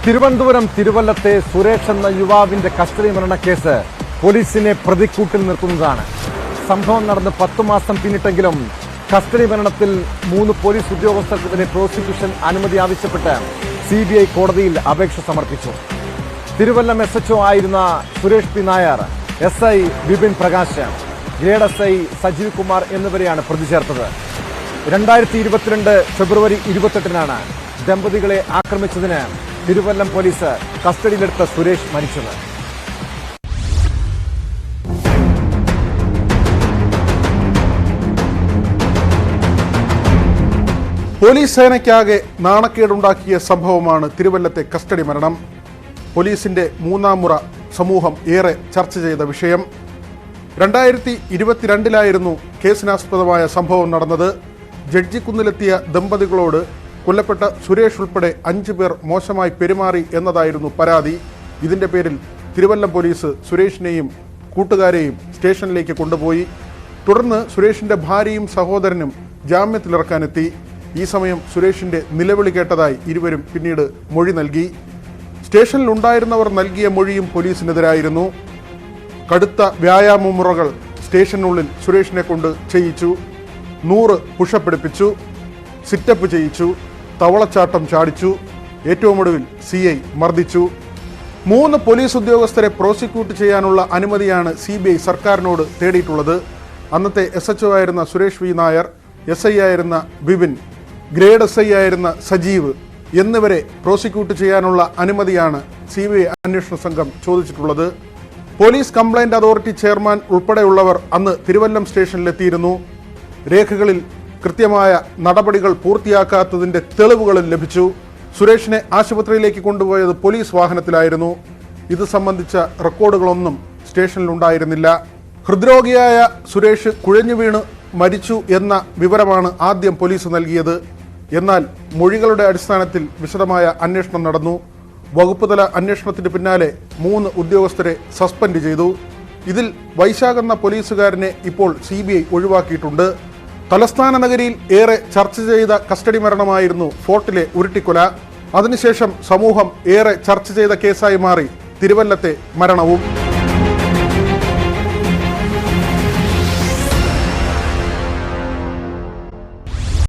തിരുവനന്തപുരം തിരുവല്ലത്തെ സുരേഷ് എന്ന യുവാവിന്റെ കസ്റ്റഡി മരണക്കേസ് പോലീസിനെ പ്രതിക്കൂട്ടിൽ നിർത്തുന്നതാണ്. സംഭവം നടന്ന് 10 മാസം പിന്നിട്ടെങ്കിലും കസ്റ്റഡി മരണത്തിൽ 3 പോലീസ് ഉദ്യോഗസ്ഥർക്കെതിരെ പ്രോസിക്യൂഷൻ അനുമതി ആവശ്യപ്പെട്ട് CBI കോടതിയിൽ അപേക്ഷ സമർപ്പിച്ചു. തിരുവല്ലം SHO ആയിരുന്ന Suresh P Nair, SI Vipin Prakash, grade SI Sajeev Kumar എന്നിവരെയാണ് പ്രതി ചേർത്തത്. 2022 ഫെബ്രുവരി 28-നാണ് ദമ്പതികളെ ആക്രമിച്ചതിന് തിരുവല്ലം പോലീസ് കസ്റ്റഡിയിലെടുത്ത സുരേഷ് മരിച്ചത്. പോലീസ് സേനയ്ക്കാകെ നാണക്കേടുണ്ടാക്കിയ സംഭവമാണ് തിരുവല്ലത്തെ കസ്റ്റഡി മരണം. പോലീസിന്റെ 3ാം മുറ സമൂഹം ഏറെ ചർച്ച ചെയ്ത വിഷയം. 2022-ലായിരുന്നു കേസിനാസ്പദമായ സംഭവം നടന്നത്. ജഡ്ജിക്കുന്നിലെത്തിയ ദമ്പതികളോട് കൊല്ലപ്പെട്ട സുരേഷ് ഉൾപ്പെടെ 5 പേർ മോശമായി പെരുമാറി എന്നതായിരുന്നു പരാതി. ഇതിന്റെ പേരിൽ തിരുവല്ലം പോലീസ് സുരേഷിനെയും കൂട്ടുകാരെയും സ്റ്റേഷനിലേക്ക് കൊണ്ടുപോയി. തുടർന്ന് സുരേഷിന്റെ ഭാര്യയും സഹോദരനും ജാമ്യത്തിലിറക്കാനെത്തി. ഈ സമയം സുരേഷിന്റെ നിലവിളി കേട്ടതായി ഇരുവരും പിന്നീട് മൊഴി നൽകി. സ്റ്റേഷനിലുണ്ടായിരുന്നവർ നൽകിയ മൊഴിയും പോലീസിനെതിരായിരുന്നു. കടുത്ത വ്യായാമ മുറകൾ സ്റ്റേഷനുള്ളിൽ സുരേഷിനെ കൊണ്ട് ചെയ്യിച്ചു. 100 പുഷപ്പ് എടുപ്പിച്ചു, സിറ്റപ്പ് ചെയ്യിച്ചു, തവളച്ചാട്ടം ചാടിച്ചു. ഏറ്റവും ഒടുവിൽ CI മർദ്ദിച്ചു. 3 പോലീസ് ഉദ്യോഗസ്ഥരെ പ്രോസിക്യൂട്ട് ചെയ്യാനുള്ള അനുമതിയാണ് CBI സർക്കാരിനോട് തേടിയിട്ടുള്ളത്. അന്നത്തെ SHO ആയിരുന്ന സുരേഷ് വി നായർ, SI ആയിരുന്ന വിപിൻ, ഗ്രേഡ് SI ആയിരുന്ന സജീവ് എന്നിവരെ പ്രോസിക്യൂട്ട് ചെയ്യാനുള്ള അനുമതിയാണ് CBI അന്വേഷണ സംഘം ചോദിച്ചിട്ടുള്ളത്. പോലീസ് കംപ്ലൈന്റ് അതോറിറ്റി ചെയർമാൻ ഉൾപ്പെടെയുള്ളവർ അന്ന് തിരുവല്ലം സ്റ്റേഷനിലെത്തിയിരുന്നു. രേഖകളിൽ കൃത്യമായ നടപടികൾ പൂർത്തിയാക്കാത്തതിന്റെ തെളിവുകളും ലഭിച്ചു. സുരേഷിനെ ആശുപത്രിയിലേക്ക് കൊണ്ടുപോയത് പോലീസ് വാഹനത്തിലായിരുന്നു. ഇത് സംബന്ധിച്ച റെക്കോർഡുകളൊന്നും സ്റ്റേഷനിലുണ്ടായിരുന്നില്ല. ഹൃദ്രോഗിയായ സുരേഷ് കുഴഞ്ഞു വീണ് മരിച്ചു എന്ന വിവരമാണ് ആദ്യം പോലീസ് നൽകിയത്. എന്നാൽ മൊഴികളുടെ അടിസ്ഥാനത്തിൽ വിശദമായ അന്വേഷണം നടന്നു. വകുപ്പ് തല അന്വേഷണത്തിന് പിന്നാലെ 3 ഉദ്യോഗസ്ഥരെ സസ്പെൻഡ് ചെയ്തു. ഇതിൽ വൈശാഖെന്ന പോലീസുകാരനെ ഇപ്പോൾ CBI ഒഴിവാക്കിയിട്ടുണ്ട്. തലസ്ഥാന നഗരിയിൽ ഏറെ ചർച്ച ചെയ്ത കസ്റ്റഡി മരണമായിരുന്നു ഫോർട്ടിലെ ഉരുട്ടിക്കൊല. അതിനുശേഷം സമൂഹം ഏറെ ചർച്ച ചെയ്ത കേസായി മാറി തിരുവല്ലത്തെ മരണവും.